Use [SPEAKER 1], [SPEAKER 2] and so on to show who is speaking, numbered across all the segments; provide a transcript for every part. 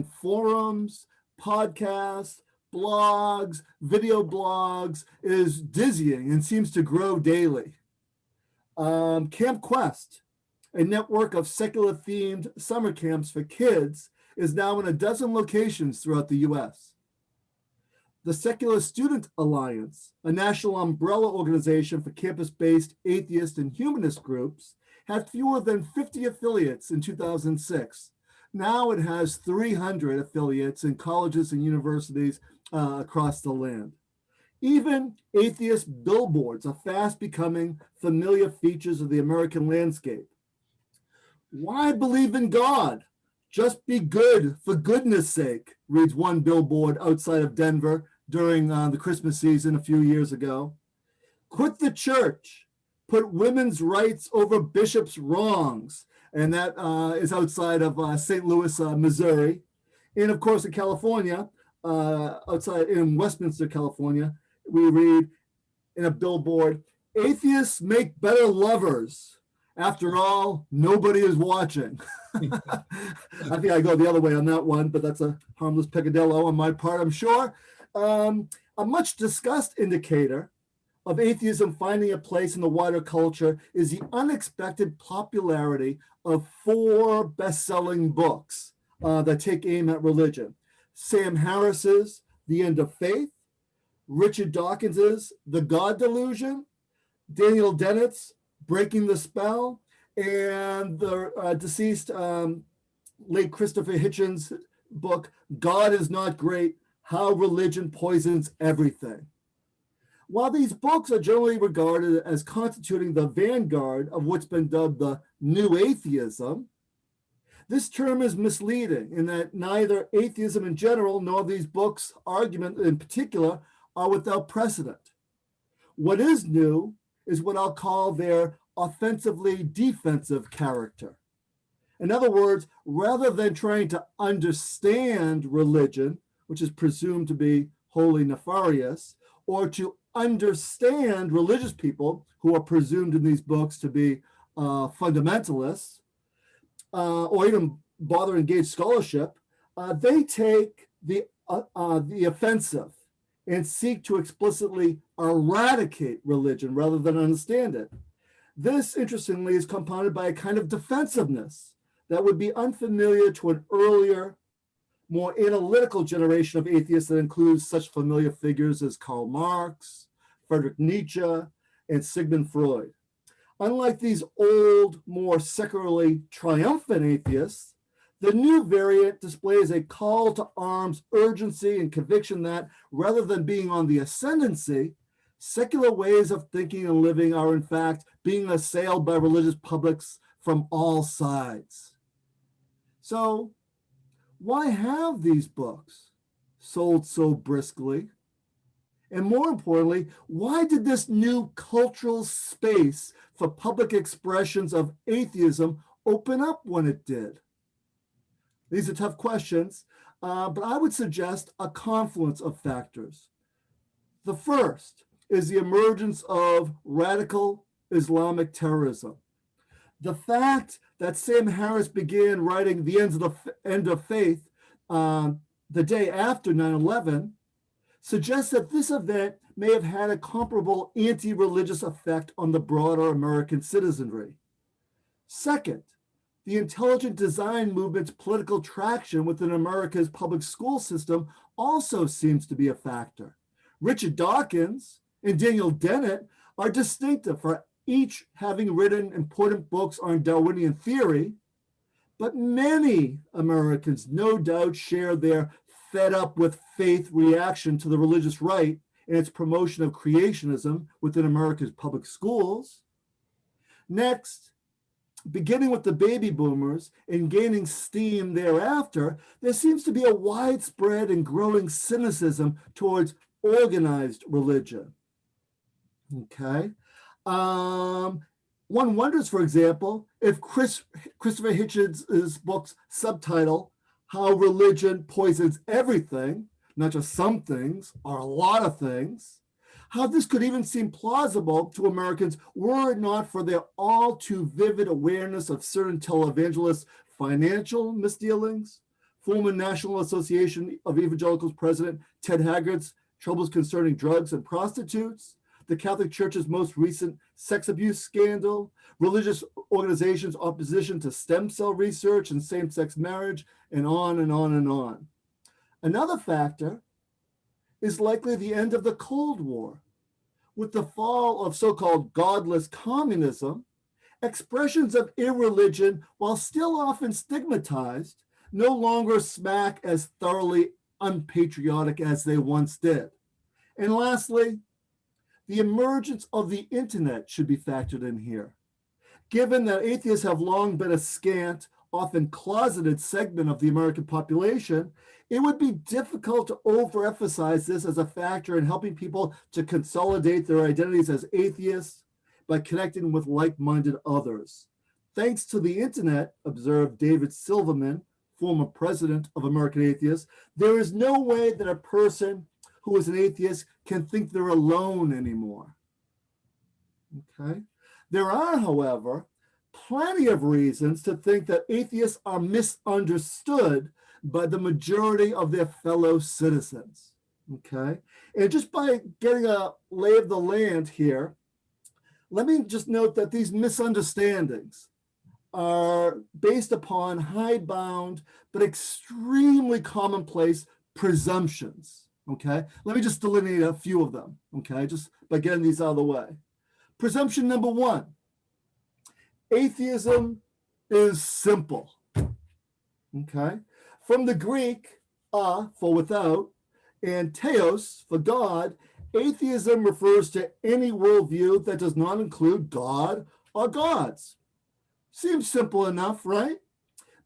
[SPEAKER 1] forums, podcasts, blogs, video blogs is dizzying and seems to grow daily. Camp Quest, a network of secular-themed summer camps for kids, is now in a dozen locations throughout the U.S. The Secular Student Alliance, a national umbrella organization for campus-based atheist and humanist groups, had fewer than 50 affiliates in 2006. Now it has 300 affiliates in colleges and universities across the land. Even atheist billboards are fast becoming familiar features of the American landscape. Why believe in God? Just be good, for goodness sake, reads one billboard outside of Denver during the Christmas season a few years ago. Quit the church. Put women's rights over bishops' wrongs. And that is outside of St. Louis, Missouri. And of course, in California, outside in Westminster, California, we read in a billboard, atheists make better lovers. After all, nobody is watching. I think I go the other way on that one, but that's a harmless peccadillo on my part, I'm sure. A much discussed indicator of atheism finding a place in the wider culture is the unexpected popularity of 4 best-selling books that take aim at religion. Sam Harris's The End of Faith, Richard Dawkins's The God Delusion, Daniel Dennett's Breaking the Spell, and the deceased late Christopher Hitchens' book, God is Not Great, How Religion Poisons Everything. While these books are generally regarded as constituting the vanguard of what's been dubbed the New Atheism, this term is misleading in that neither atheism in general nor these books' argument in particular are without precedent. What is new is what I'll call their offensively defensive character. In other words, rather than trying to understand religion, which is presumed to be wholly nefarious, or to understand religious people who are presumed in these books to be fundamentalists, or even bother engage scholarship, they take the offensive and seek to explicitly eradicate religion rather than understand it. This, interestingly, is compounded by a kind of defensiveness that would be unfamiliar to an earlier, more analytical generation of atheists that includes such familiar figures as Karl Marx, Friedrich Nietzsche, and Sigmund Freud. Unlike these old, more secularly triumphant atheists, the new variant displays a call to arms urgency and conviction that, rather than being on the ascendancy, secular ways of thinking and living are in fact being assailed by religious publics from all sides. So, why have these books sold so briskly? And more importantly, why did this new cultural space for public expressions of atheism open up when it did? These are tough questions, but I would suggest a confluence of factors. The first is the emergence of radical Islamic terrorism. The fact that Sam Harris began writing The End of Faith the day after 9/11 suggests that this event may have had a comparable anti-religious effect on the broader American citizenry. Second, the intelligent design movement's political traction within America's public school system also seems to be a factor. Richard Dawkins and Daniel Dennett are distinctive for each having written important books on Darwinian theory, but many Americans no doubt share their fed up with faith reaction to the religious right and its promotion of creationism within America's public schools. Next, beginning with the baby boomers and gaining steam thereafter, there seems to be a widespread and growing cynicism towards organized religion. Okay. One wonders, for example, if Christopher Hitchens' book's subtitle, How Religion Poisons Everything, not just some things or a lot of things, how this could even seem plausible to Americans were it not for their all too vivid awareness of certain televangelists' financial misdealings, former National Association of Evangelicals President Ted Haggart's troubles concerning drugs and prostitutes, the Catholic Church's most recent sex abuse scandal, religious organizations' opposition to stem cell research and same-sex marriage, and on and on and on. Another factor is likely the end of the Cold War. With the fall of so-called godless communism, expressions of irreligion, while still often stigmatized, no longer smack as thoroughly unpatriotic as they once did. And lastly, the emergence of the internet should be factored in here. Given that atheists have long been a scant, often closeted segment of the American population, it would be difficult to overemphasize this as a factor in helping people to consolidate their identities as atheists by connecting with like-minded others. Thanks to the internet, observed David Silverman, former president of American Atheists, there is no way that a person who is an atheist can think they're alone anymore. Okay? There are, however, plenty of reasons to think that atheists are misunderstood by the majority of their fellow citizens. Okay? And just by getting a lay of the land here, let me just note that these misunderstandings are based upon hidebound but extremely commonplace presumptions. Okay, let me just delineate a few of them. Okay, just by getting these out of the way. Presumption number one: atheism is simple. Okay, from the Greek for without and theos for God, atheism refers to any worldview that does not include God or gods. Seems simple enough, right?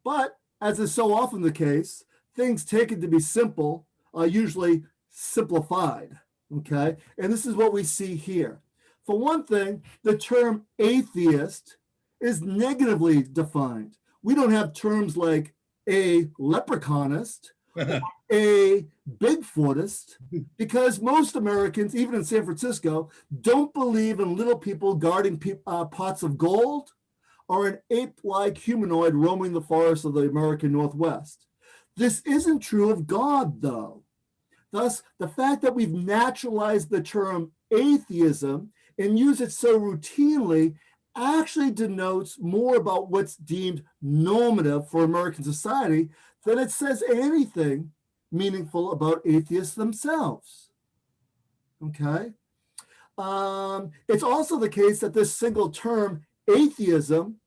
[SPEAKER 1] But as is so often the case, things taken to be simple are usually simplified, okay? And this is what we see here. For one thing, the term atheist is negatively defined. We don't have terms like a leprechaunist, or a Bigfootist, because most Americans, even in San Francisco, don't believe in little people guarding pots of gold or an ape-like humanoid roaming the forests of the American Northwest. This isn't true of God, though. Thus, the fact that we've naturalized the term atheism and use it so routinely actually denotes more about what's deemed normative for American society than it says anything meaningful about atheists themselves. Okay? It's also the case that this single term, atheism,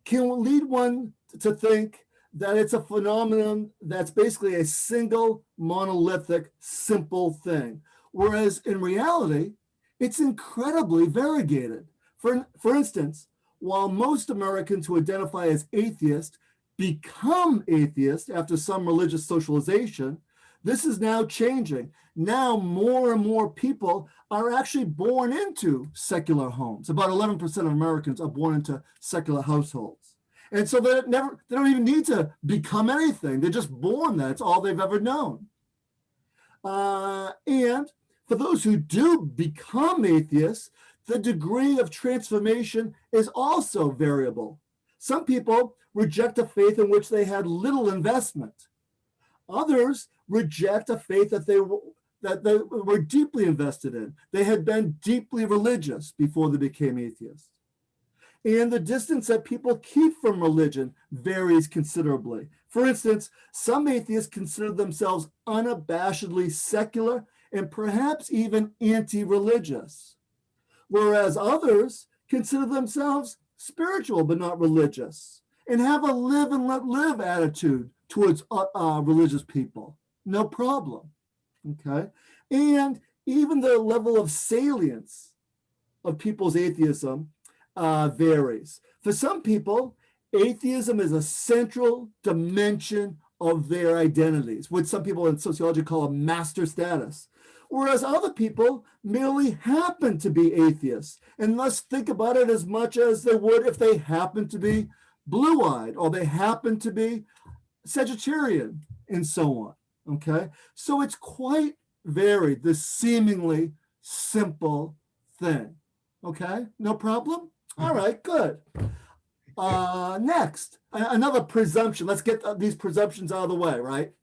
[SPEAKER 1] can lead one to think that it's a phenomenon that's basically a single, monolithic, simple thing. Whereas in reality, it's incredibly variegated. For instance, while most Americans who identify as atheist become atheist after some religious socialization, this is now changing. Now more and more people are actually born into secular homes. About 11% of Americans are born into secular households. And so they don't even need to become anything. They're just born. That's all they've ever known. And for those who do become atheists, the degree of transformation is also variable. Some people reject a faith in which they had little investment. Others reject a faith that they were deeply invested in. They had been deeply religious before they became atheists. And the distance that people keep from religion varies considerably. For instance, some atheists consider themselves unabashedly secular and perhaps even anti-religious, whereas others consider themselves spiritual but not religious and have a live and let live attitude towards religious people. No problem, okay? And even the level of salience of people's atheism varies. For some people, atheism is a central dimension of their identities, what some people in sociology call a master status, whereas other people merely happen to be atheists and thus think about it as much as they would if they happen to be blue-eyed or they happen to be Sagittarian and so on, okay? So it's quite varied, this seemingly simple thing, okay? No problem? All right, good. Next, another presumption. Let's get these presumptions out of the way, right?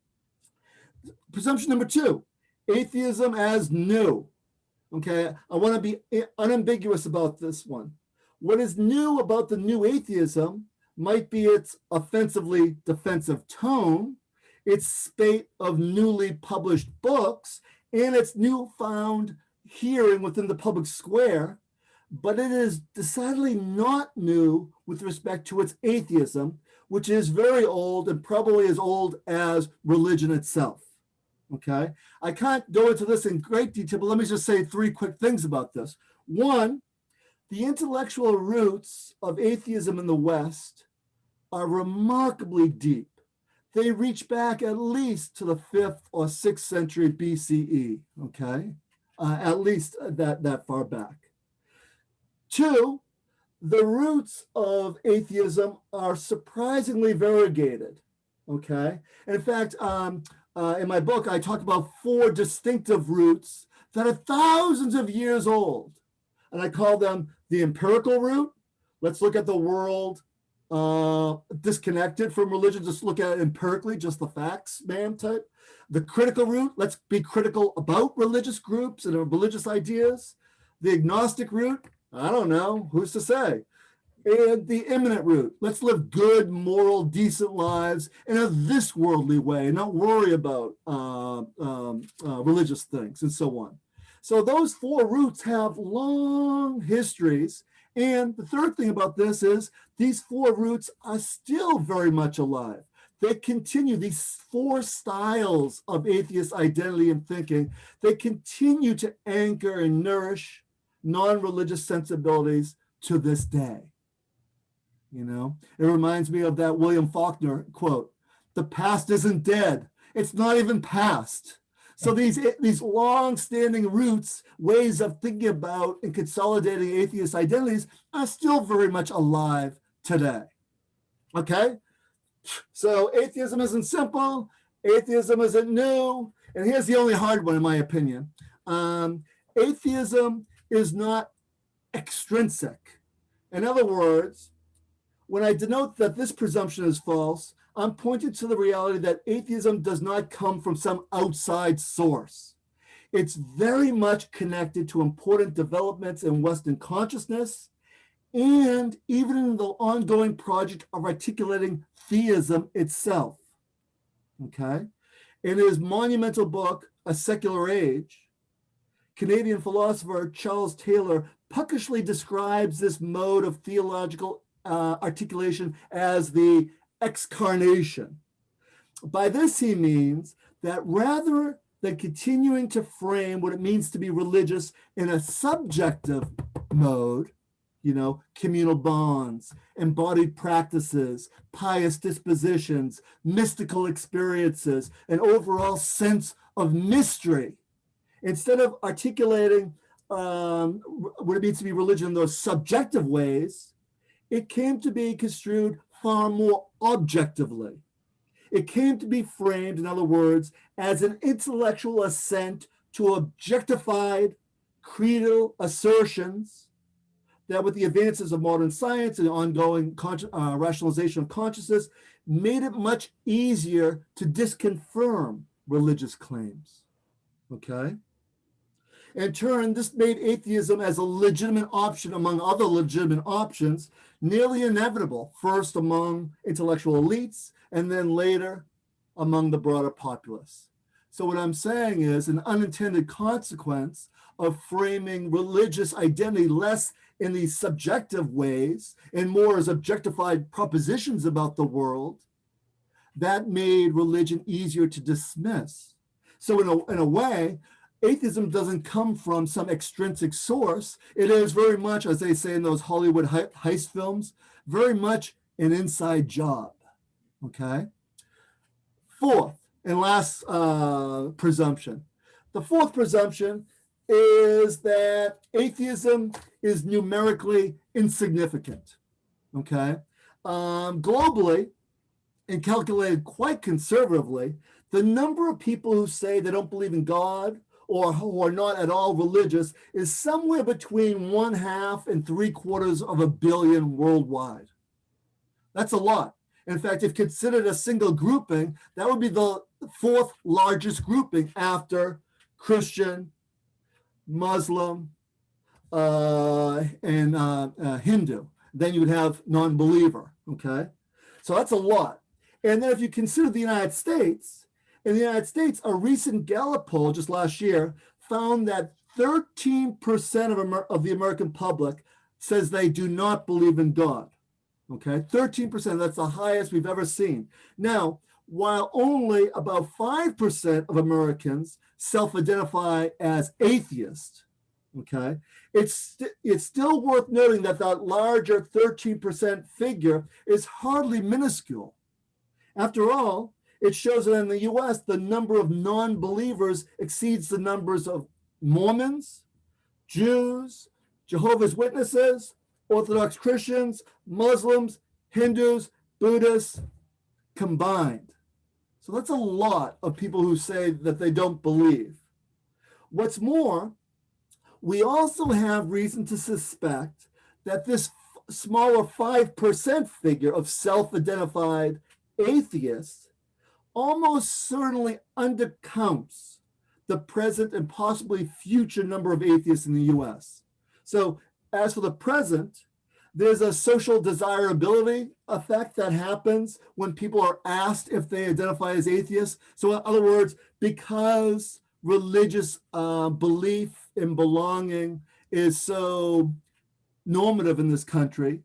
[SPEAKER 1] Presumption number 2, atheism as new. Okay, I want to be unambiguous about this one. What is new about the new atheism might be its offensively defensive tone, its spate of newly published books, and its newfound hearing within the public square, but it is decidedly not new with respect to its atheism, which is very old and probably as old as religion itself. Okay, I can't go into this in great detail, but let me just say 3 quick things about this. 1, the intellectual roots of atheism in the West are remarkably deep. They reach back at least to the 5th or 6th century BCE, okay? At least that far back. 2, the roots of atheism are surprisingly variegated, okay? And in fact, in my book, I talk about 4 distinctive roots that are thousands of years old. And I call them the empirical root. Let's look at the world disconnected from religion. Just look at it empirically, just the facts, man type. The critical root, let's be critical about religious groups and religious ideas. The agnostic root, I don't know, who's to say? And the imminent root, let's live good, moral, decent lives in a this worldly way, not worry about religious things and so on. So those 4 roots have long histories. And the third thing about this is these 4 roots are still very much alive. They continue, these 4 styles of atheist identity and thinking, they continue to anchor and nourish non-religious sensibilities to this day. You know, it reminds me of that William Faulkner quote, "The past isn't dead. It's not even past." So these long-standing roots, ways of thinking about and consolidating atheist identities are still very much alive today. Okay? So atheism isn't simple. Atheism isn't new. And here's the only hard one, in my opinion. Atheism is not extrinsic. In other words, when I denote that this presumption is false, I'm pointing to the reality that atheism does not come from some outside source. It's very much connected to important developments in Western consciousness and even in the ongoing project of articulating theism itself. Okay? In his monumental book, A Secular Age, Canadian philosopher Charles Taylor puckishly describes this mode of theological articulation as the excarnation. By this, he means that rather than continuing to frame what it means to be religious in a subjective mode, you know, communal bonds, embodied practices, pious dispositions, mystical experiences, an overall sense of mystery, instead of articulating what it means to be religion in those subjective ways, it came to be construed far more objectively. It came to be framed, in other words, as an intellectual assent to objectified creedal assertions that, with the advances of modern science and ongoing rationalization of consciousness, made it much easier to disconfirm religious claims. Okay? In turn, this made atheism as a legitimate option among other legitimate options nearly inevitable, first among intellectual elites and then later among the broader populace. So what I'm saying is an unintended consequence of framing religious identity less in these subjective ways and more as objectified propositions about the world, that made religion easier to dismiss. So in a way, atheism doesn't come from some extrinsic source. It is very much, as they say in those Hollywood heist films, very much an inside job, okay? 4th and last presumption. The 4th presumption is that atheism is numerically insignificant, okay? Globally, and calculated quite conservatively, the number of people who say they don't believe in God or who are not at all religious is somewhere between 1/2 and 3/4 of a billion worldwide. That's a lot. In fact, if considered a single grouping, that would be the fourth largest grouping after Christian, Muslim, and Hindu. Then you would have non-believer, okay? So that's a lot. And then if you consider the United States, in the United States, a recent Gallup poll just last year found that 13% of the American public says they do not believe in God. Okay, 13%, that's the highest we've ever seen. Now, while only about 5% of Americans self-identify as atheists, okay, it's still worth noting that that larger 13% figure is hardly minuscule. After all, it shows that in the US, the number of non-believers exceeds the numbers of Mormons, Jews, Jehovah's Witnesses, Orthodox Christians, Muslims, Hindus, Buddhists combined. So that's a lot of people who say that they don't believe. What's more, we also have reason to suspect that this smaller 5% figure of self-identified atheists almost certainly undercounts the present and possibly future number of atheists in the US. So as for the present, there's a social desirability effect that happens when people are asked if they identify as atheists. So in other words, because religious belief in belonging is so normative in this country,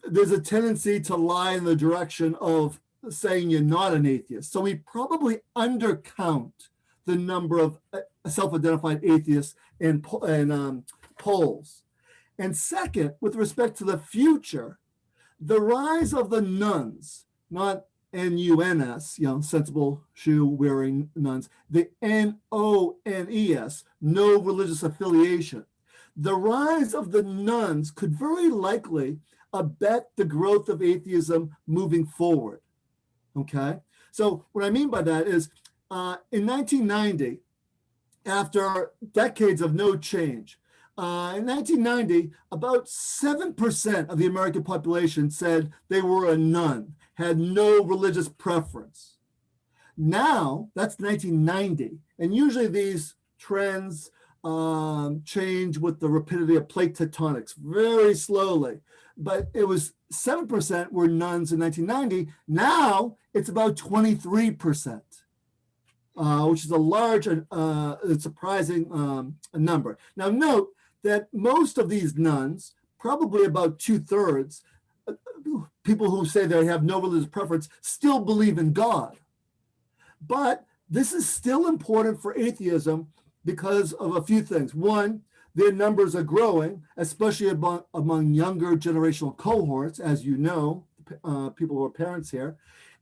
[SPEAKER 1] there's a tendency to lie in the direction of saying you're not an atheist. So we probably undercount the number of self-identified atheists in polls. And second, with respect to the future, the rise of the nuns, not N-U-N-S, sensible shoe-wearing nuns, the N-O-N-E-S, no religious affiliation. The rise of the nuns could very likely abet the growth of atheism moving forward, okay? So what I mean by that is in 1990, after decades of no change, in 1990, about 7% of the American population said they were a nun, had no religious preference. Now, that's 1990, and usually these trends change with the rapidity of plate tectonics, very slowly. But it was 7% were nuns in 1990. Now, it's about 23%. Which is a large and surprising number. Now note that most of these nuns, probably about 2/3, people who say they have no religious preference, still believe in God. But this is still important for atheism because of a few things. One, their numbers are growing, especially among younger generational cohorts, as you know, people who are parents here.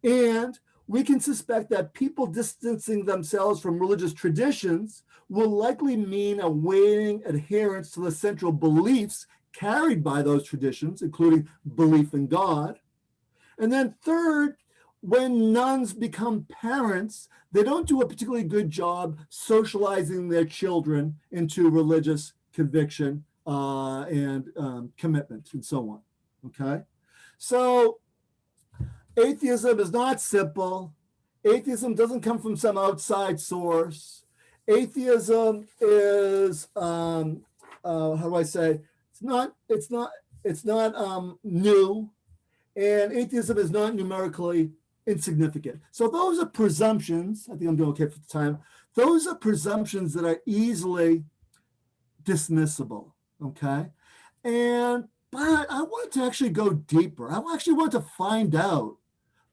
[SPEAKER 1] And we can suspect that people distancing themselves from religious traditions will likely mean a waning adherence to the central beliefs carried by those traditions, including belief in God. And then third, when nuns become parents, they don't do a particularly good job socializing their children into religious conviction and commitment and so on, okay? So atheism is not simple. Atheism doesn't come from some outside source. Atheism is, how do I say? It's not new, and atheism is not numerically insignificant. So those are presumptions. I think I'm doing okay for the time. Those are presumptions that are easily dismissible. Okay, but I want to actually go deeper. I actually want to find out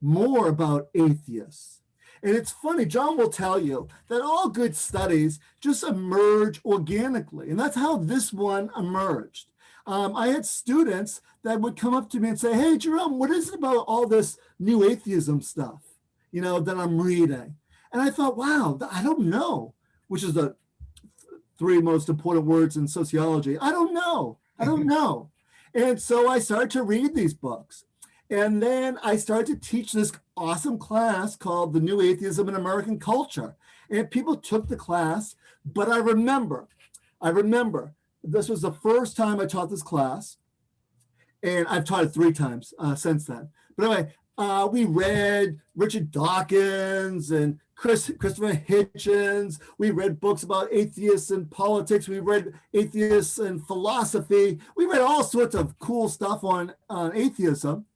[SPEAKER 1] more about atheists. And it's funny, John will tell you that all good studies just emerge organically. And that's how this one emerged. I had students that would come up to me and say, hey, Jerome, what is it about all this new atheism stuff, that I'm reading? And I thought, wow, I don't know, which is the three most important words in sociology. I don't know. And so I started to read these books. And then I started to teach this awesome class called The New Atheism in American Culture. And people took the class, but I remember, this was the first time I taught this class, and I've taught it 3 times since then. But anyway, we read Richard Dawkins and Christopher Hitchens. We read books about atheists and politics. We read atheists and philosophy. We read all sorts of cool stuff on atheism.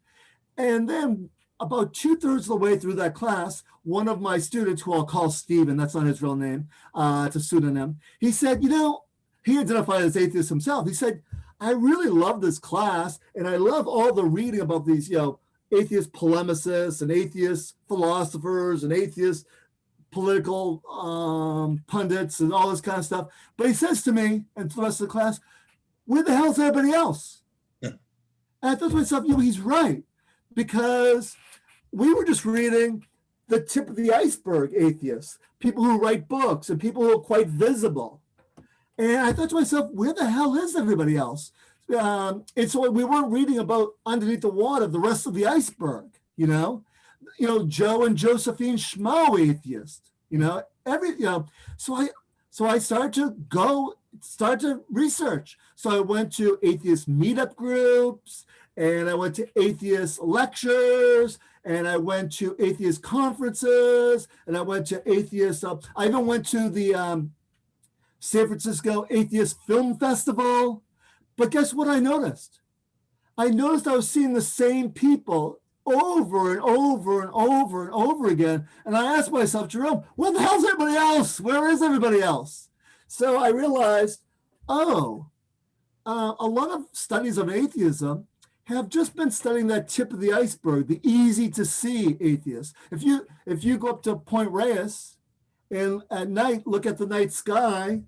[SPEAKER 1] And then about 2/3 of the way through that class, one of my students, who I'll call Stephen, that's not his real name, it's a pseudonym, he said, he identified as atheist himself. He said, I really love this class, and I love all the reading about these, atheist polemicists and atheist philosophers and atheist political pundits and all this kind of stuff. But he says to me and to the rest of the class, where the hell's everybody else? And I thought to myself, he's right, because we were just reading the tip of the iceberg atheists, people who write books and people who are quite visible. And I thought to myself, where the hell is everybody else? And so we weren't reading about underneath the water, the rest of the iceberg, Joe and Josephine Schmo atheist, So I started to research. So I went to atheist meetup groups, and I went to atheist lectures, and I went to atheist conferences, and I went to atheist, I even went to the San Francisco Atheist Film Festival. But guess what I noticed? I noticed I was seeing the same people over and over and over and over again. And I asked myself, Jerome, where the hell's everybody else? Where is everybody else? So I realized, a lot of studies of atheism have just been studying that tip of the iceberg, the easy to see atheists. If you go up to Point Reyes and at night look at the night sky,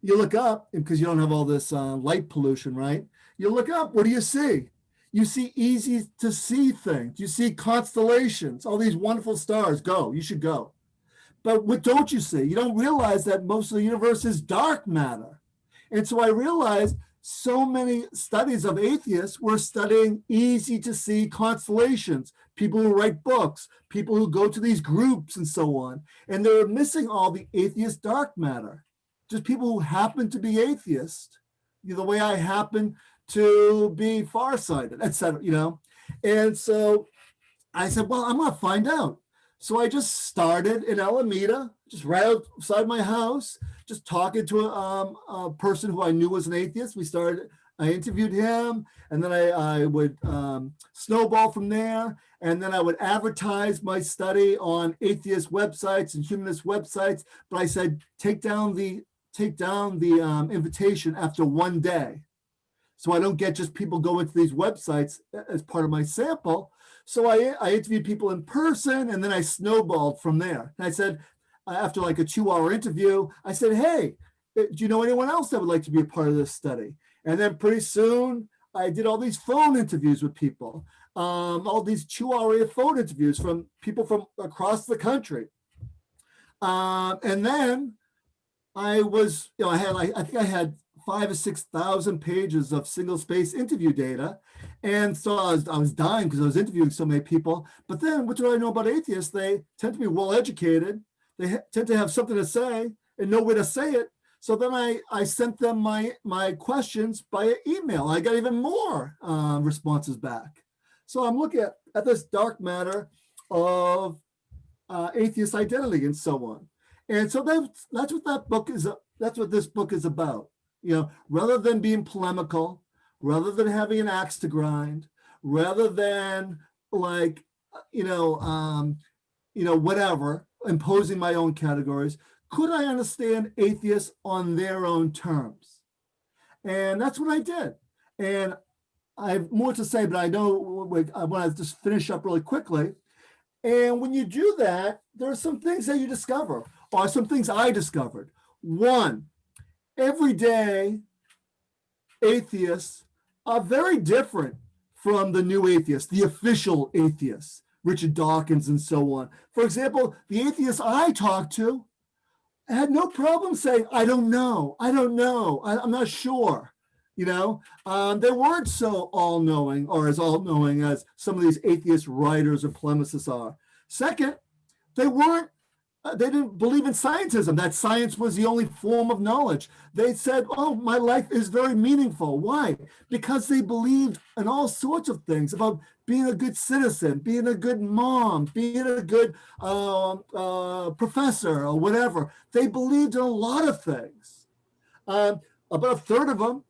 [SPEAKER 1] you look up, because you don't have all this light pollution, right? You look up, what do you see? You see easy to see things. You see constellations, all these wonderful stars. You should go. But what don't you see? You don't realize that most of the universe is dark matter. And so I realized so many studies of atheists were studying easy to see constellations, people who write books, people who go to these groups and so on. And they were missing all the atheist dark matter. Just people who happen to be atheist, the way I happen to be farsighted, etc. And so I said, well, I'm going to find out. So I just started in Alameda, just right outside my house, just talking to a person who I knew was an atheist. I interviewed him, and then I would snowball from there. And then I would advertise my study on atheist websites and humanist websites. But I said, take down the invitation after one day, so I don't get just people going to these websites as part of my sample. So I interviewed people in person, and then I snowballed from there. And I said, after like a 2-hour interview, I said, hey, do you know anyone else that would like to be a part of this study? And then pretty soon I did all these phone interviews with people, all these 2-hour phone interviews from people from across the country. And then I was, I think I had 5,000 or 6,000 pages of single space interview data. And so I was dying because I was interviewing so many people. But then what do I know about atheists? They tend to be well educated. They tend to have something to say and know where to say it. So then I sent them my questions by email. I got even more responses back. So I'm looking at this dark matter of atheist identity and so on. And so that's what that book is. That's what this book is about. Rather than being polemical, rather than having an axe to grind, rather than whatever, imposing my own categories, could I understand atheists on their own terms? And that's what I did. And I have more to say, but I know I want to just finish up really quickly. And when you do that, there are some things that you discover, or some things I discovered. One, every day, atheists are very different from the new atheists, the official atheists, Richard Dawkins and so on. For example, the atheists I talked to had no problem saying, I don't know, I'm not sure. They weren't so all-knowing or as all-knowing as some of these atheist writers or polemicists are. Second, they weren't They didn't believe in scientism, that science was the only form of knowledge. They said, oh, my life is very meaningful. Why? Because they believed in all sorts of things about being a good citizen, being a good mom, being a good professor or whatever. They believed in a lot of things. About a third of them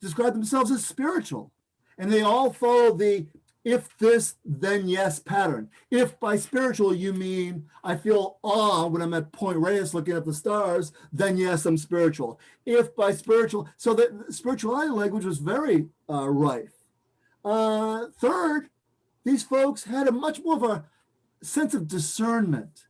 [SPEAKER 1] describe themselves as spiritual. And they all follow the if this, then yes pattern. If by spiritual you mean I feel awe when I'm at Point Reyes looking at the stars, then yes, I'm spiritual. If by spiritual, so the spirituality language was very rife. Third, these folks had a much more of a sense of discernment,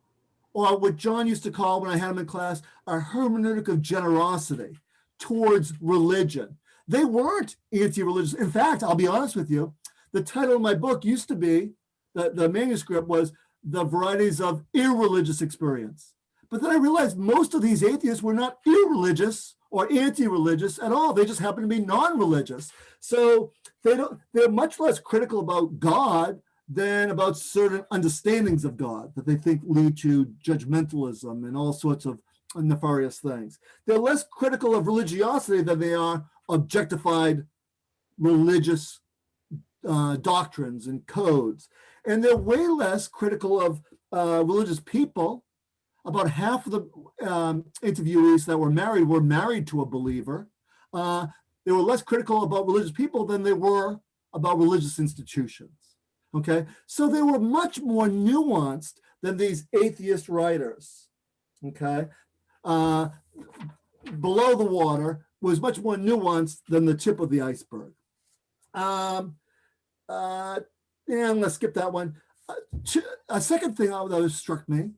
[SPEAKER 1] or what John used to call, when I had him in class, a hermeneutic of generosity towards religion. They weren't anti-religious. In fact, I'll be honest with you, the title of my book used to be, the manuscript was The Varieties of Irreligious Experience. But then I realized most of these atheists were not irreligious or anti-religious at all. They just happen to be non-religious. So they're much less critical about God than about certain understandings of God that they think lead to judgmentalism and all sorts of nefarious things. They're less critical of religiosity than they are objectified religious doctrines and codes. And they're way less critical of religious people. About half of the interviewees that were married to a believer. They were less critical about religious people than they were about religious institutions. Okay, so they were much more nuanced than these atheist writers. Okay, below the water was much more nuanced than the tip of the iceberg. And let's skip that one. A second thing that struck me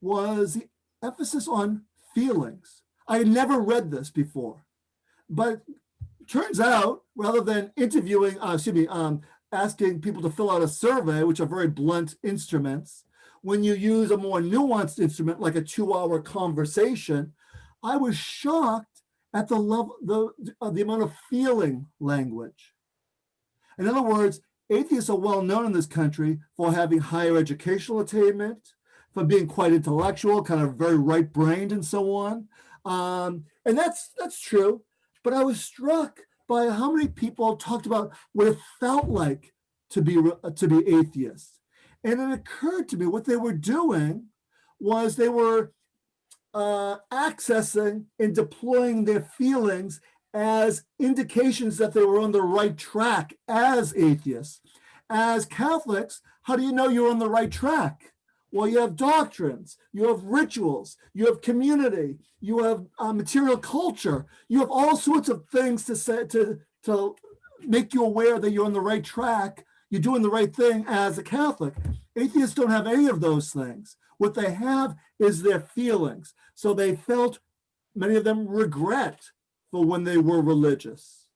[SPEAKER 1] was the emphasis on feelings. I had never read this before, but turns out rather than asking people to fill out a survey, which are very blunt instruments, when you use a more nuanced instrument like a 2-hour conversation, I was shocked at the level, the amount of feeling language. In other words, atheists are well known in this country for having higher educational attainment, for being quite intellectual, kind of very right-brained and so on. And that's true. But I was struck by how many people talked about what it felt like to be atheists. And it occurred to me what they were doing was they were accessing and deploying their feelings as indications that they were on the right track as atheists. As Catholics, how do you know you're on the right track? Well, you have doctrines, you have rituals, you have community, you have material culture, you have all sorts of things to say to make you aware that you're on the right track, you're doing the right thing as a Catholic. Atheists don't have any of those things. What they have is their feelings. So they felt, many of them, regret for when they were religious.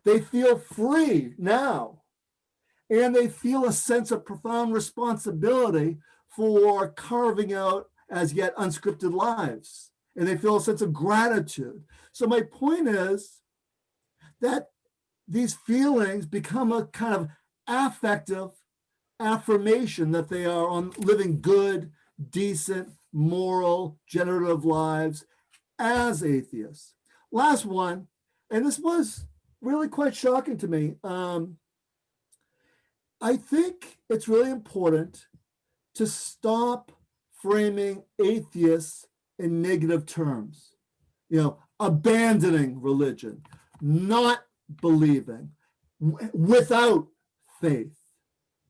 [SPEAKER 1] They feel free now, and they feel a sense of profound responsibility for carving out as yet unscripted lives. And they feel a sense of gratitude. So my point is that these feelings become a kind of affective affirmation that they are on living good, decent, moral, generative lives as atheists. Last one, and this was really quite shocking to me. I think it's really important to stop framing atheists in negative terms. Abandoning religion, not believing, without faith.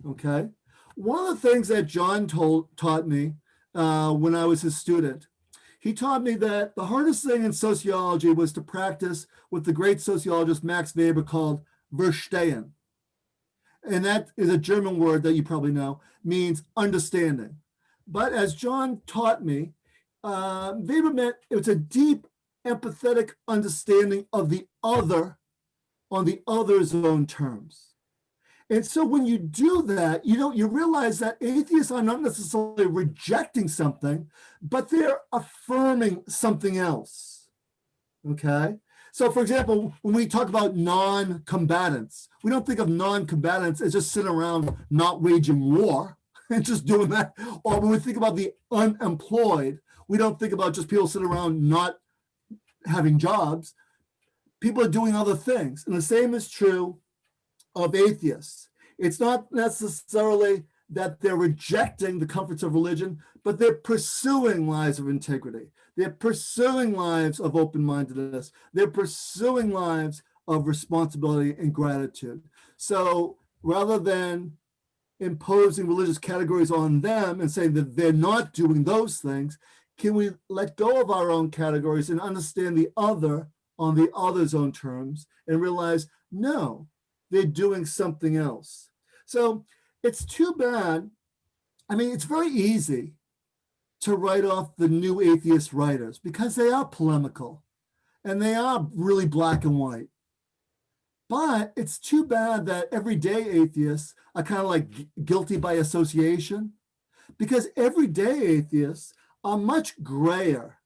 [SPEAKER 1] Okay? One of the things that John taught me when I was his student, he taught me that the hardest thing in sociology was to practice what the great sociologist Max Weber called Verstehen. And that is a German word that you probably know, means understanding. But as John taught me, Weber meant it was a deep, empathetic understanding of the other on the other's own terms. And so when you do that, you realize that atheists are not necessarily rejecting something, but they're affirming something else. Okay? So for example, when we talk about non-combatants, we don't think of non-combatants as just sitting around not waging war. and just doing that. Or when we think about the unemployed, we don't think about just people sitting around not having jobs. People are doing other things. And the same is true of atheists. It's not necessarily that they're rejecting the comforts of religion, but they're pursuing lives of integrity. They're pursuing lives of open-mindedness. They're pursuing lives of responsibility and gratitude. So rather than imposing religious categories on them and saying that they're not doing those things, can we let go of our own categories and understand the other on the other's own terms and realize, no, they're doing something else. So it's too bad. I mean, it's very easy to write off the new atheist writers because they are polemical and they are really black and white. But it's too bad that everyday atheists are kind of like guilty by association, because everyday atheists are much grayer.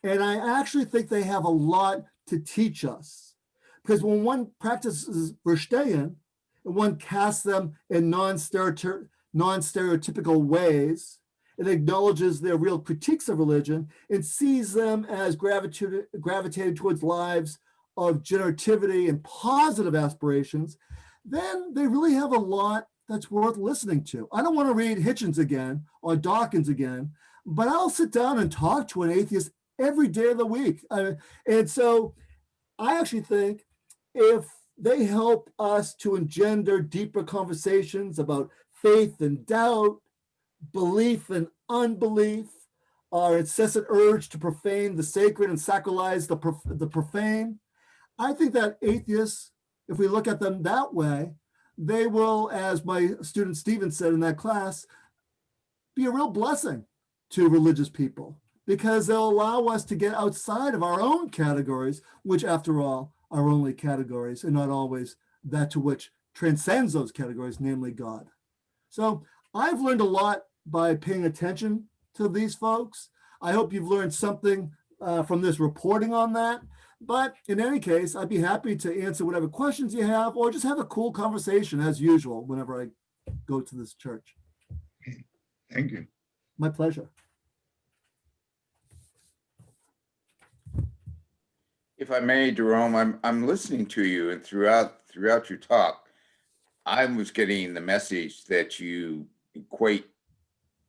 [SPEAKER 1] And I actually think they have a lot to teach us. Because when one practices Verstehen and one casts them in non-stereotypical ways, it acknowledges their real critiques of religion and sees them as gravitated towards lives of generativity and positive aspirations, then they really have a lot that's worth listening to. I don't want to read Hitchens again or Dawkins again, but I'll sit down and talk to an atheist every day of the week. And so I actually think if they help us to engender deeper conversations about faith and doubt, belief and unbelief, our incessant urge to profane the sacred and sacralize the profane, I think that atheists, if we look at them that way, they will, as my student Stephen said in that class, be a real blessing to religious people, because they'll allow us to get outside of our own categories, which after all are only categories and not always that to which transcends those categories, namely God. So I've learned a lot by paying attention to these folks. I hope you've learned something from this reporting on that. But in any case, I'd be happy to answer whatever questions you have, or just have a cool conversation as usual whenever I go to this church.
[SPEAKER 2] Thank you.
[SPEAKER 1] My pleasure.
[SPEAKER 2] If I may, Jerome, I'm listening to you, and throughout your talk, I was getting the message that you equate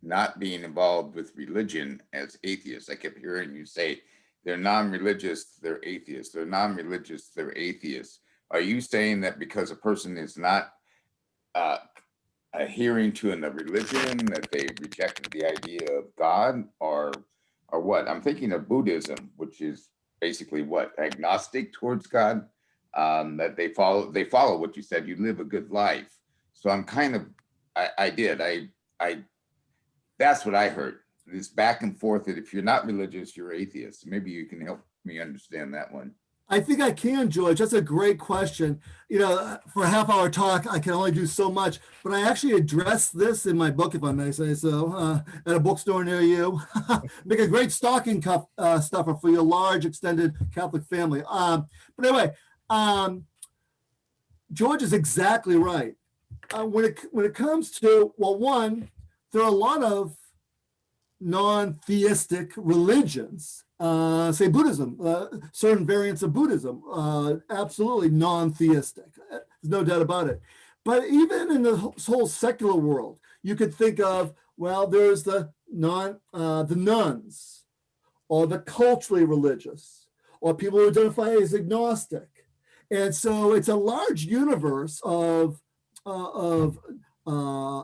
[SPEAKER 2] not being involved with religion as atheists. I kept hearing you say they're non-religious, they're atheists. They're non-religious, they're atheists. Are you saying that because a person is not adhering to a religion, that they rejected the idea of God, or what? I'm thinking of Buddhism, which is basically what, agnostic towards God, that they follow what you said, you live a good life. So I'm kind of, that's what I heard, this back and forth that if you're not religious, you're atheist. Maybe you can help me understand that one.
[SPEAKER 1] I think I can, George. That's a great question. You know, for a half-hour talk, I can only do so much, but I actually address this in my book, if I may say so, at a bookstore near you. Make a great stocking stuffer for your large extended Catholic family. But anyway, George is exactly right. When it comes to, well, one, there are a lot of non-theistic religions, say Buddhism, certain variants of Buddhism, absolutely non-theistic. There's no doubt about it. But even in the whole secular world, you could think of, well, there's the nuns, or the culturally religious, or people who identify as agnostic. And so it's a large universe of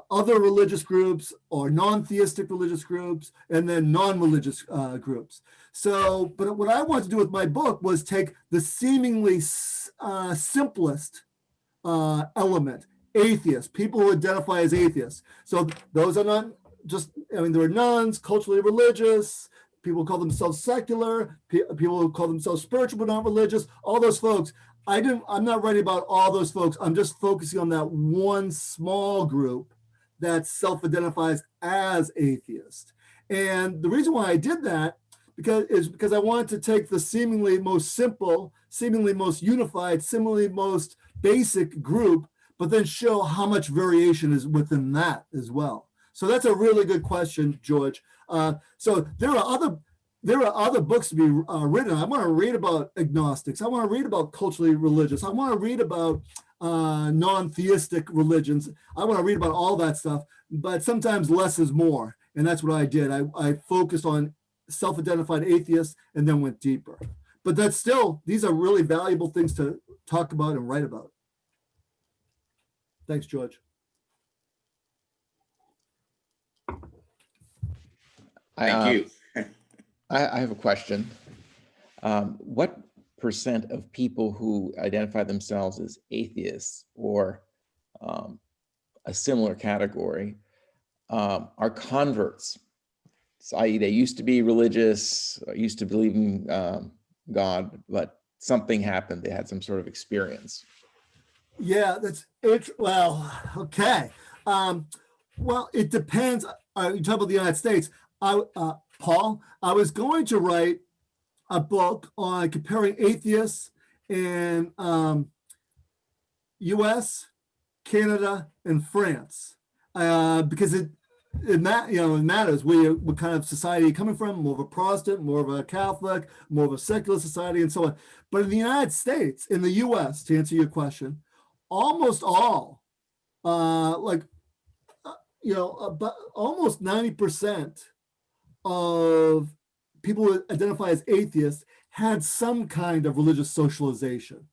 [SPEAKER 1] other religious groups, or non-theistic religious groups, and then non-religious groups. So, but what I wanted to do with my book was take the seemingly simplest element, atheists, people who identify as atheists. So those are not just, I mean, there are nuns, culturally religious, people who call themselves secular, people who call themselves spiritual but not religious, all those folks. I'm not writing about all those folks. I'm just focusing on that one small group that self-identifies as atheist. And the reason why I did that because I wanted to take the seemingly most simple, seemingly most unified, seemingly most basic group, but then show how much variation is within that as well. So So that's a really good question, George. So there are other books to be written. I want to read about agnostics. I want to read about culturally religious. I want to read about non-theistic religions. I want to read about all that stuff, but sometimes less is more. And that's what I did. I focused on self-identified atheists and then went deeper. But that's still, these are really valuable things to talk about and write about. Thanks, George.
[SPEAKER 2] Thank you.
[SPEAKER 3] I have a question. What percent of people who identify themselves as atheists or a similar category are converts? So, i.e., they used to be religious, used to believe in God, but something happened. They had some sort of experience.
[SPEAKER 1] Yeah, that's it. Well, okay. Well, it depends. You talk about the United States. Paul, I was going to write a book on comparing atheists in U.S., Canada, and France, because it matters what kind of society you're coming from, more of a Protestant, more of a Catholic, more of a secular society, and so on. But in the United States, in the U.S., to answer your question, almost all, almost 90% of people who identify as atheists had some kind of religious socialization.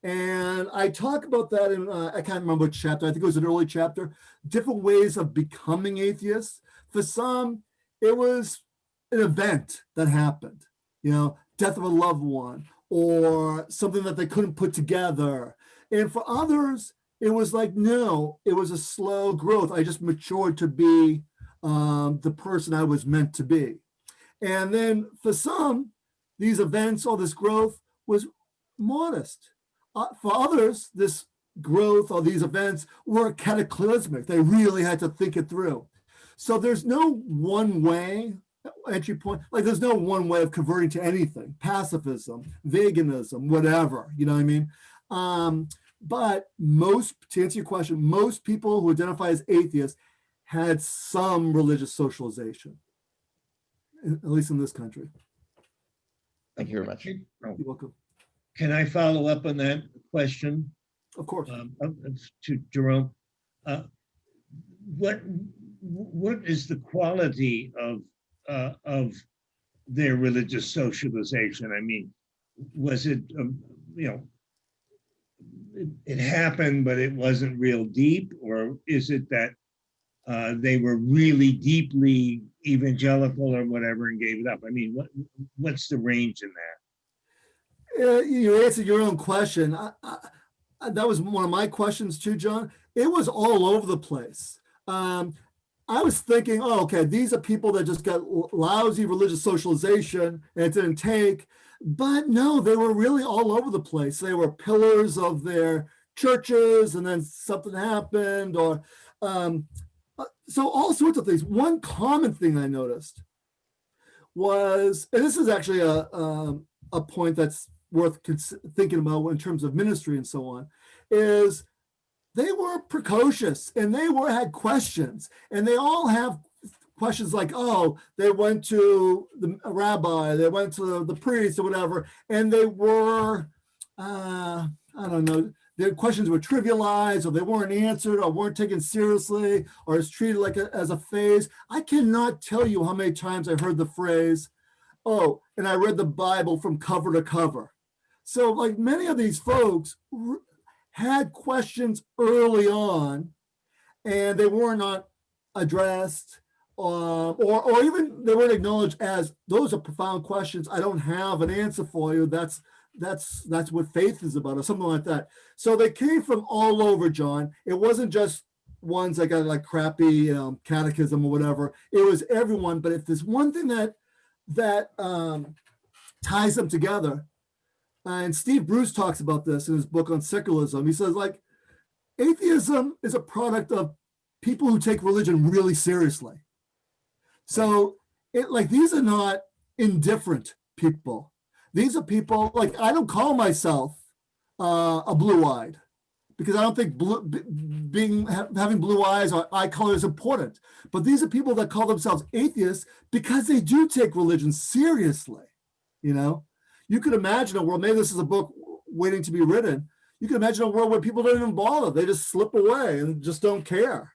[SPEAKER 1] And I talk about that in, I can't remember which chapter, I think it was an early chapter, different ways of becoming atheists. For some, it was an event that happened, death of a loved one or something that they couldn't put together. And for others, it was like, no, it was a slow growth. I just matured to be the person I was meant to be. And then for some, these events, all this growth was modest. For others, this growth or these events were cataclysmic. They really had to think it through. So there's no one way entry point. Like there's no one way of converting to anything. Pacifism, veganism, whatever. You know what I mean? But to answer your question, most people who identify as atheists had some religious socialization, at least in this country.
[SPEAKER 3] Thank you very much.
[SPEAKER 1] You're welcome.
[SPEAKER 4] Can I follow up on that question?
[SPEAKER 1] Of course.
[SPEAKER 4] To Jerome, what is the quality of their religious socialization? I mean, was it it happened, but it wasn't real deep, or is it that they were really deeply evangelical or whatever and gave it up? I mean, what's the range in that?
[SPEAKER 1] You answered your own question. That was one of my questions too, John. It was all over the place. I was thinking, these are people that just got lousy religious socialization and it didn't take. But no, they were really all over the place. They were pillars of their churches and then something happened or so all sorts of things. One common thing I noticed was, and this is actually a point that's worth thinking about in terms of ministry and so on, is they were precocious and they had questions, and they all have questions like, they went to a rabbi, they went to the priest or whatever, and they were, I don't know, their questions were trivialized or they weren't answered or weren't taken seriously or it's treated like as a phase. I cannot tell you how many times I heard the phrase, and I read the Bible from cover to cover. So like many of these folks had questions early on and they were not addressed or even they weren't acknowledged as those are profound questions. I don't have an answer for you. That's what faith is about or something like that. So they came from all over, John. It wasn't just ones that got like crappy catechism or whatever. It was everyone. But if there's one thing that ties them together, and Steve Bruce talks about this in his book on secularism. He says, like, atheism is a product of people who take religion really seriously. So, these are not indifferent people. These are people, like, I don't call myself a blue-eyed. because I don't think having blue eyes or eye color is important. But these are people that call themselves atheists because they do take religion seriously. You know, you could imagine a world, maybe this is a book waiting to be written. You can imagine a world where people don't even bother. They just slip away and just don't care.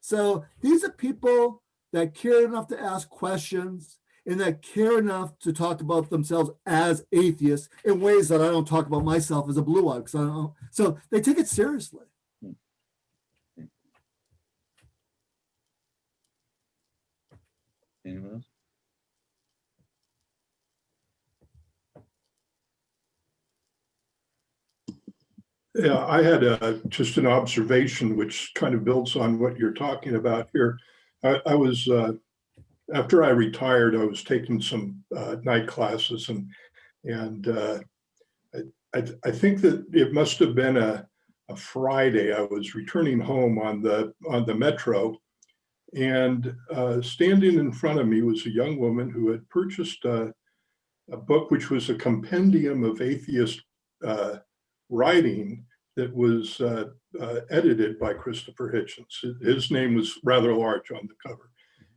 [SPEAKER 1] So these are people that care enough to ask questions and that care enough to talk about themselves as atheists in ways that I don't talk about myself as a blue-eye, because I don't know. So they take it seriously.
[SPEAKER 2] Anyone else?
[SPEAKER 5] Yeah, I had just an observation which kind of builds on what you're talking about here. I was, after I retired, I was taking some night classes, and I think that it must have been a Friday. I was returning home on the metro, and standing in front of me was a young woman who had purchased a book which was a compendium of atheist writing that was edited by Christopher Hitchens. His name was rather large on the cover.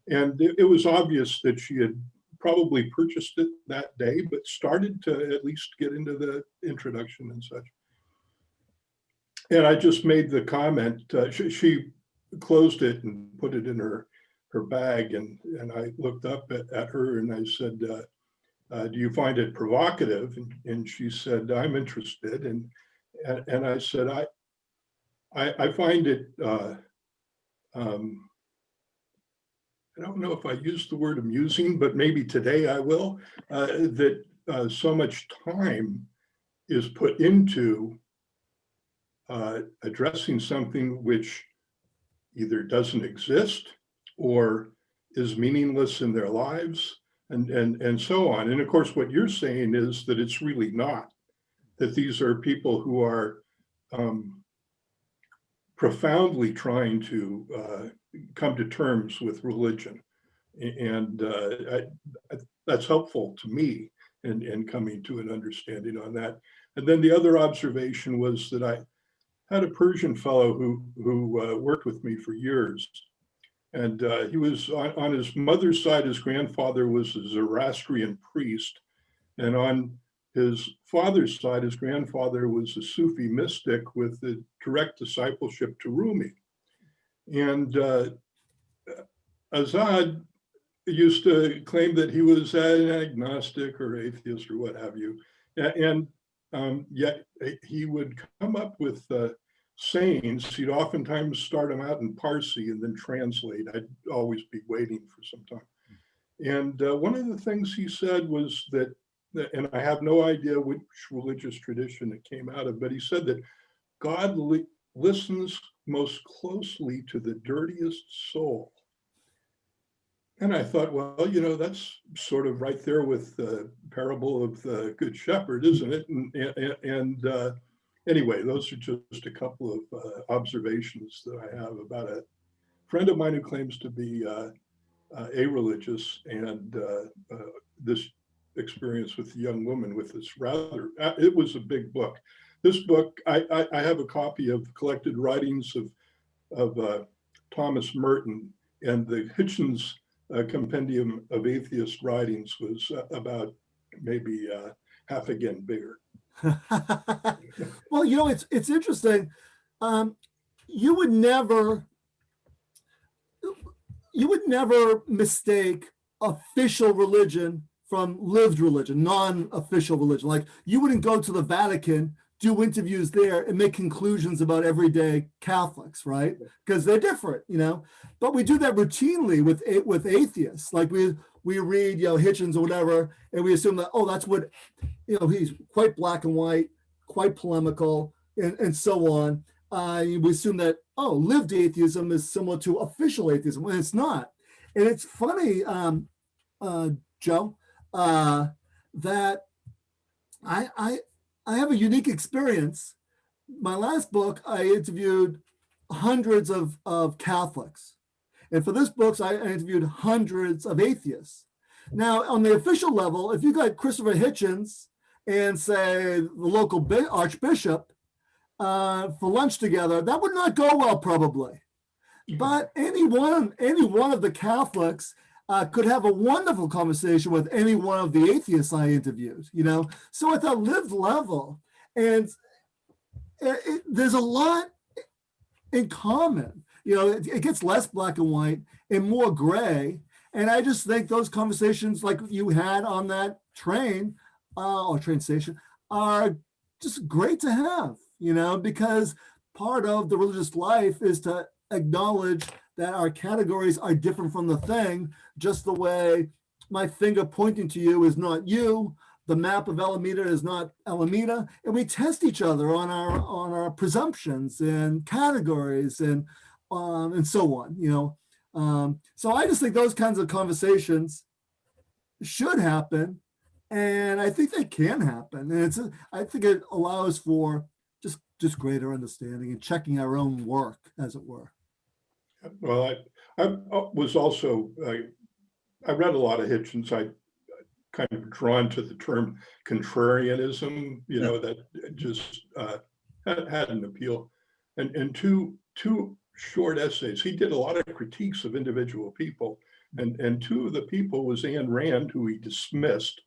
[SPEAKER 5] And it was obvious that she had probably purchased it that day, but started to at least get into the introduction and such. And I just made the comment, she closed it and put it in her bag. And I looked up at her and I said, do you find it provocative? And she said, I'm interested. And I said, I find it, I don't know if I used the word amusing, but maybe today I will, that so much time is put into addressing something which either doesn't exist or is meaningless in their lives, and so on. And of course, what you're saying is that it's really not, that these are people who are profoundly trying to come to terms with religion. And that's helpful to me in coming to an understanding on that. And then the other observation was that I had a Persian fellow who worked with me for years. And he was on his mother's side, his grandfather was a Zoroastrian priest. And on his father's side, his grandfather was a Sufi mystic with the direct discipleship to Rumi. And Azad used to claim that he was an agnostic or atheist or what have you. And yet he would come up with sayings. He'd oftentimes start them out in Parsi and then translate. I'd always be waiting for some time. And one of the things he said was that, and I have no idea which religious tradition it came out of, but he said that God listens most closely to the dirtiest soul. And I thought, well, you know, that's sort of right there with the parable of the Good Shepherd, isn't it? And anyway, those are just a couple of observations that I have about a friend of mine who claims to be a-religious, and this experience with the young woman with this rather, it was a big book. This book, I have a copy of collected writings of Thomas Merton, and the Hitchens compendium of atheist writings was about maybe half again bigger.
[SPEAKER 1] Well, you know, it's interesting. You would never mistake official religion from lived religion, non-official religion. Like, you wouldn't go to the Vatican, do interviews there, and make conclusions about everyday Catholics, right? Because they're different, you know. But we do that routinely with atheists. Like, we read, you know, Hitchens or whatever, and we assume that, oh, that's what, you know, he's quite black and white, quite polemical, and so on. We assume that, oh, lived atheism is similar to official atheism, when it's not. And it's funny, Joe, that I have a unique experience. My last book, I interviewed hundreds of Catholics. And for this book, I interviewed hundreds of atheists. Now, on the official level, if you got Christopher Hitchens and, say, the local archbishop, for lunch together, that would not go well probably. But any one of the Catholics could have a wonderful conversation with any one of the atheists I interviewed, you know? So at the lived level, and there's a lot in common. You know, it gets less black and white and more gray. And I just think those conversations like you had on that train or train station are just great to have, you know, because part of the religious life is to acknowledge that our categories are different from the thing, just the way my finger pointing to you is not you, the map of Alameda is not Alameda, and we test each other on our presumptions and categories and so on, you know. So I just think those kinds of conversations should happen, and I think they can happen, and I think it allows for just greater understanding and checking our own work, as it were.
[SPEAKER 5] Well, I was also, I read a lot of Hitchens. I kind of drawn to the term contrarianism, you know, that just had an appeal. And two short essays. He did a lot of critiques of individual people. And two of the people was Ayn Rand, who he dismissed,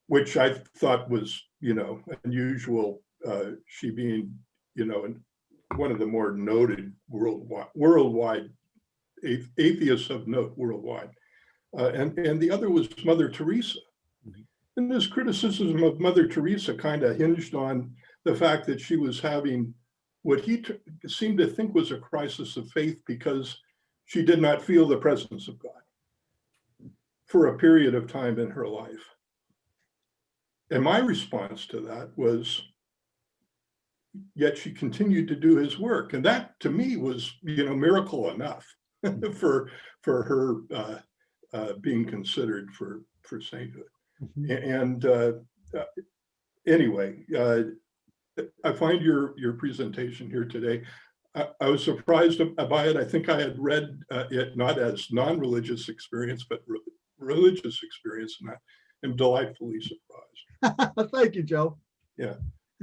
[SPEAKER 5] which I thought was, you know, unusual, she being, you know, one of the more noted worldwide atheists of note worldwide. And the other was Mother Teresa. And this criticism of Mother Teresa kind of hinged on the fact that she was having what he seemed to think was a crisis of faith because she did not feel the presence of God for a period of time in her life. And my response to that was, yet she continued to do his work. And that to me was, you know, miracle enough for her being considered for sainthood. And anyway, I find your presentation here today, I was surprised by it. I think I had read it not as non-religious experience, but religious experience, and I am delightfully surprised.
[SPEAKER 1] Thank you, Joe.
[SPEAKER 5] Yeah.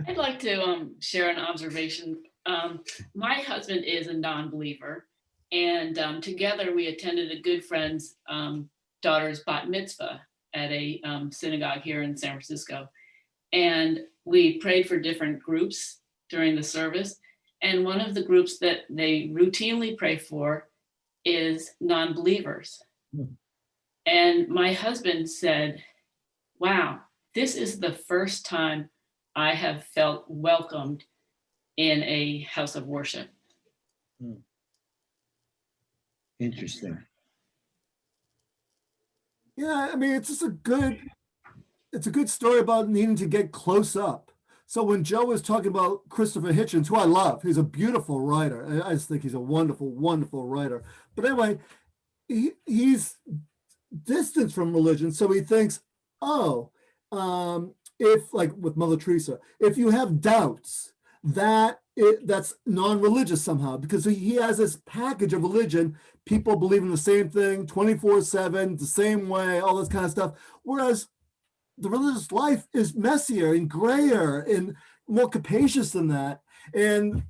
[SPEAKER 6] I'd like to share an observation. My husband is a non-believer, and together we attended a good friend's daughter's bat mitzvah at a synagogue here in San Francisco. And we prayed for different groups during the service. And one of the groups that they routinely pray for is non-believers. And my husband said, wow, this is the first time I have felt welcomed in a house of worship.
[SPEAKER 4] Interesting.
[SPEAKER 1] Yeah, I mean, it's just a good story about needing to get close up. So when Joe was talking about Christopher Hitchens, who I love, he's a beautiful writer. I just think he's a wonderful, wonderful writer. But anyway, he's distanced from religion. So he thinks, if like with Mother Teresa, if you have doubts, that's non-religious somehow, because he has this package of religion. People believe in the same thing 24/7, the same way, all this kind of stuff. Whereas the religious life is messier and grayer and more capacious than that. And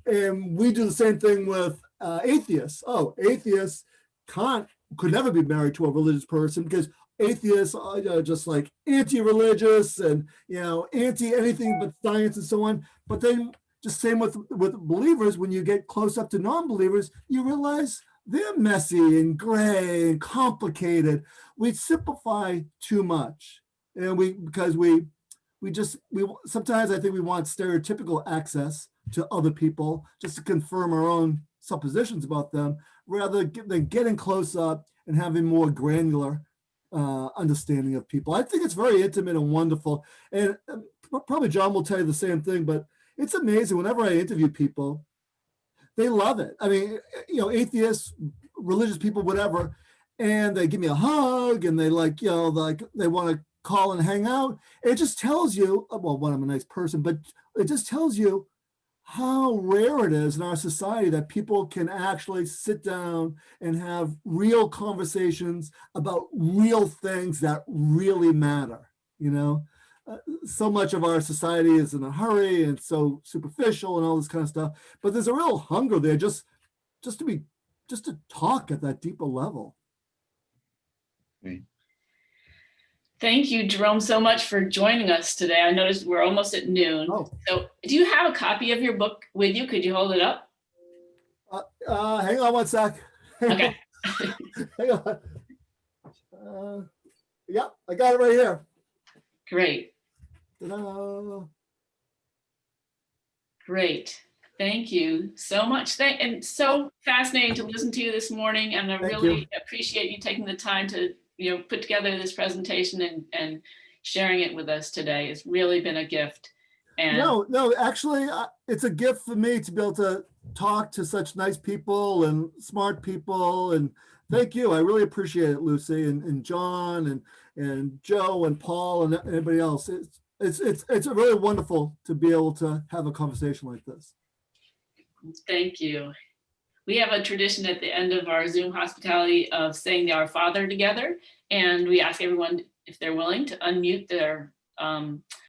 [SPEAKER 1] we do the same thing with atheists. Atheists could never be married to a religious person because atheists are just like anti-religious and, you know, anti anything but science and so on. But then just same with believers, when you get close up to non-believers, you realize they're messy and gray and complicated. We simplify too much. And because we sometimes I think we want stereotypical access to other people just to confirm our own suppositions about them, rather than getting close up and having more granular understanding of people. I think it's very intimate and wonderful. And probably John will tell you the same thing, but it's amazing. Whenever I interview people, they love it. I mean, you know, atheists, religious people, whatever, and they give me a hug and they like, you know, like they want to call and hang out. It just tells you, well, one, I'm a nice person, but it just tells you how rare it is in our society that people can actually sit down and have real conversations about real things that really matter, you know? so much of our society is in a hurry and so superficial and all this kind of stuff. But there's a real hunger there just to talk at that deeper level.
[SPEAKER 3] Right.
[SPEAKER 6] Thank you, Jerome, so much for joining us today. I noticed we're almost at noon.
[SPEAKER 1] Oh.
[SPEAKER 6] So do you have a copy of your book with you? Could you hold it up?
[SPEAKER 1] Hang on one sec.
[SPEAKER 6] Okay.
[SPEAKER 1] Hang on. Yeah, I got it right here.
[SPEAKER 6] Great.
[SPEAKER 1] Ta-da.
[SPEAKER 6] Great. Thank you so much. And so fascinating to listen to you this morning. And I
[SPEAKER 1] Thank
[SPEAKER 6] really
[SPEAKER 1] you.
[SPEAKER 6] appreciate you taking the time to, put together this presentation and sharing it with us today. It's really been a gift. And
[SPEAKER 1] No, actually, it's a gift for me to be able to talk to such nice people and smart people. And thank you. I really appreciate it, Lucy and John and Joe and Paul and everybody else. It's really wonderful to be able to have a conversation like this.
[SPEAKER 6] thank you. We have a tradition at the end of our Zoom hospitality of saying the Our Father together. And we ask everyone if they're willing to unmute their